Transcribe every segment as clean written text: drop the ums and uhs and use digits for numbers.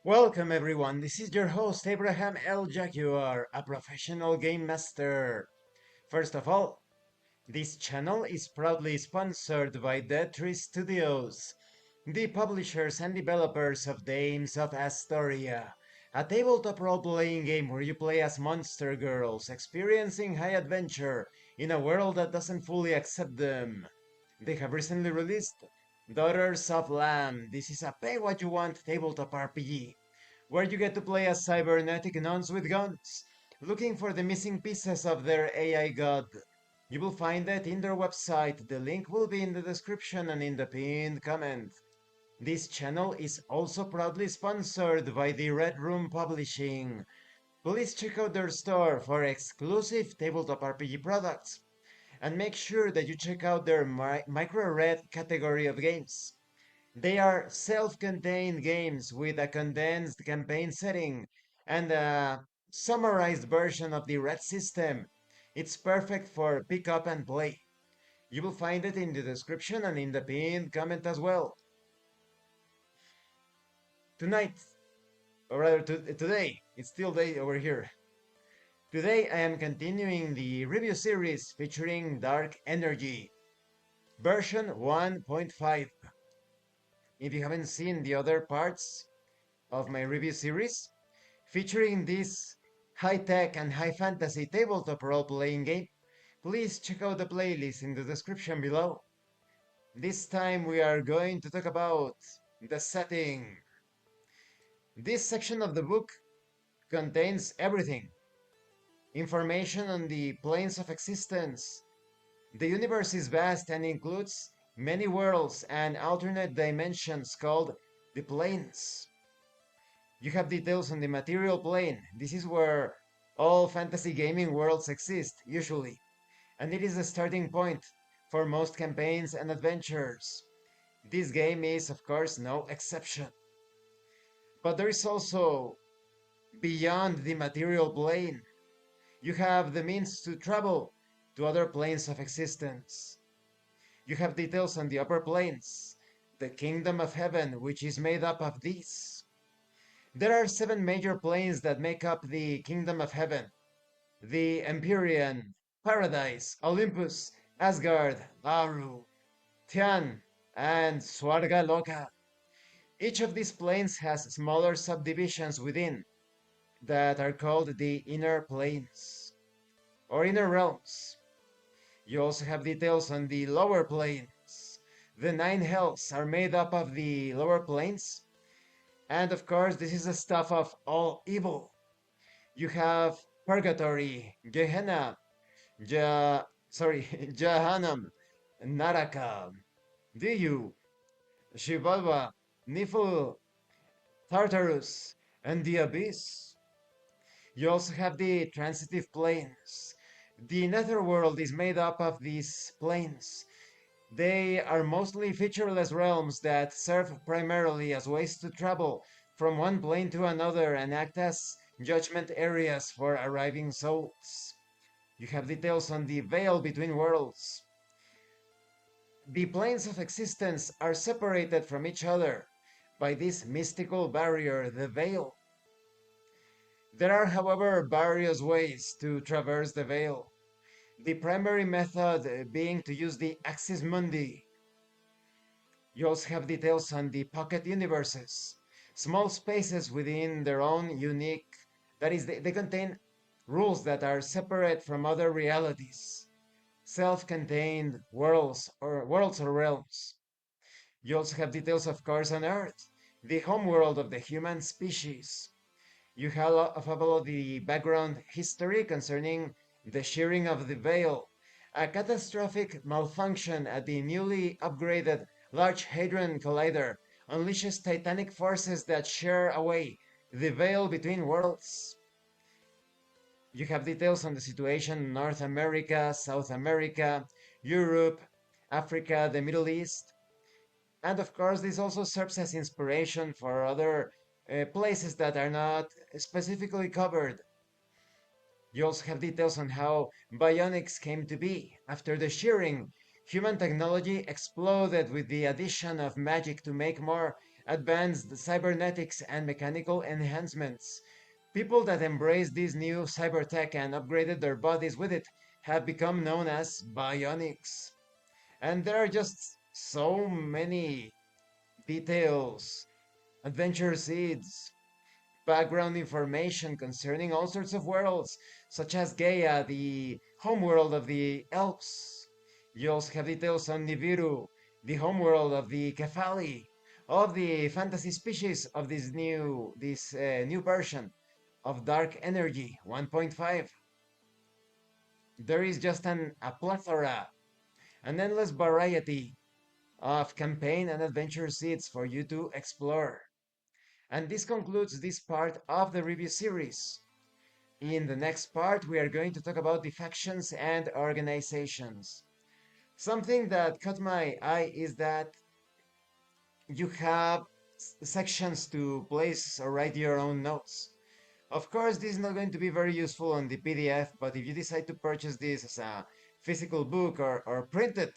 Welcome everyone, this is your host Abraham L. Jaguar, a professional game master. First of all, this channel is proudly sponsored by D3 Studios, the publishers and developers of Dames of Asstoria, a tabletop role-playing game where you play as monster girls, experiencing high adventure in a world that doesn't fully accept them. They have recently released Daughters of Lamb. This is a pay-what-you-want tabletop RPG where you get to play as cybernetic nuns with guns, looking for the missing pieces of their AI god. You will find it in their website. The link will be in the description and in the pinned comment. This channel is also proudly sponsored by the Red Room Publishing. Please check out their store for exclusive tabletop RPG products, and make sure that you check out their micro-red category of games. They are self-contained games with a condensed campaign setting and a summarized version of the red system. It's perfect for pick up and play. You will find it in the description and in the pinned comment as well. Tonight, or rather today, it's still day over here. Today I am continuing the review series featuring DarkEnergy, version 1.5. If you haven't seen the other parts of my review series, featuring this high-tech and high-fantasy tabletop role-playing game, please check out the playlist in the description below. This time we are going to talk about the setting. This section of the book contains everything. Information on the planes of existence. The universe is vast and includes many worlds and alternate dimensions called the planes. You have details on the material plane. This is where all fantasy gaming worlds exist, usually, and it is the starting point for most campaigns and adventures. This game is, of course, no exception. But there is also beyond the material plane. You have the means to travel to other planes of existence. You have details on the upper planes, the kingdom of heaven, which is made up of these. There are 7 major planes that make up the kingdom of heaven: the Empyrean, Paradise, Olympus, Asgard, Aru, Tian, and Swargaloka. Each of these planes has smaller subdivisions within that are called the inner planes or inner realms. You also have details on the lower planes. The 9 hells are made up of the lower planes, and of course this is the stuff of all evil. You have Purgatory, Gehenna, Jahannam, Naraka, Diyu, Shivalva, Nifl, Tartarus, and the Abyss. You also have the transitive planes. The netherworld is made up of these planes. They are mostly featureless realms that serve primarily as ways to travel from one plane to another and act as judgment areas for arriving souls. You have details on the veil between worlds. The planes of existence are separated from each other by this mystical barrier, the veil. There are, however, various ways to traverse the veil. The primary method being to use the Axis Mundi. You also have details on the pocket universes, small spaces within their own unique, that is, they contain rules that are separate from other realities, self-contained worlds or realms. You also have details, of course, on Earth, the homeworld of the human species. You have about the background history concerning the shearing of the veil, a catastrophic malfunction at the newly upgraded Large Hadron Collider unleashes titanic forces that shear away the veil between worlds. You have details on the situation in North America, South America, Europe, Africa, the Middle East. And of course, this also serves as inspiration for other places that are not specifically covered. You also have details on how bionics came to be. After the shearing, Human technology exploded with the addition of magic to make more advanced cybernetics and mechanical enhancements. People that embraced this new cyber tech and upgraded their bodies with it have become known as bionics. And there are just so many details, adventure seeds, background information concerning all sorts of worlds, such as Gaia, the homeworld of the Elves. You also have details on Nibiru, the homeworld of the Kefali, of the fantasy species of this new version of DarkEnergy 1.5. There is just a plethora, an endless variety of campaign and adventure seeds for you to explore. And this concludes this part of the review series. In the next part, we are going to talk about the factions and organizations. Something that caught my eye is that you have sections to place or write your own notes. Of course, this is not going to be very useful on the PDF, but if you decide to purchase this as a physical book or print it,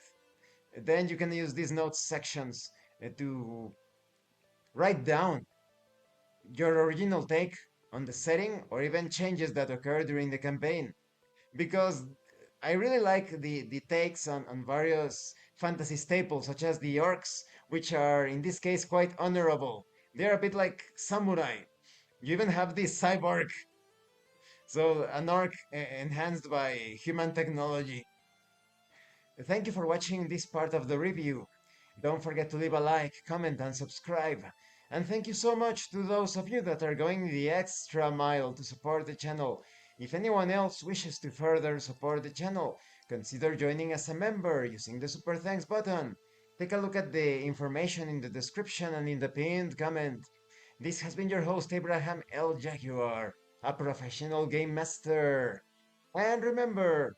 then you can use these notes sections to write down your original take on the setting or even changes that occur during the campaign. Because I really like the takes on various fantasy staples, such as the orcs, which are in this case quite honorable. They're a bit like samurai. You even have this cyborg, so an orc enhanced by human technology. Thank you for watching this part of the review. Don't forget to leave a like, comment, and subscribe. And thank you so much to those of you that are going the extra mile to support the channel. If anyone else wishes to further support the channel, consider joining as a member using the Super Thanks button. Take a look at the information in the description and in the pinned comment. This has been your host, Abraham L. Jaguar, a professional game master. And remember,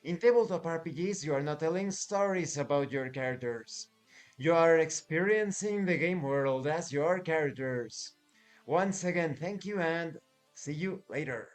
in tabletop RPGs, you are not telling stories about your characters. You are experiencing the game world as your characters. Once again, thank you and see you later.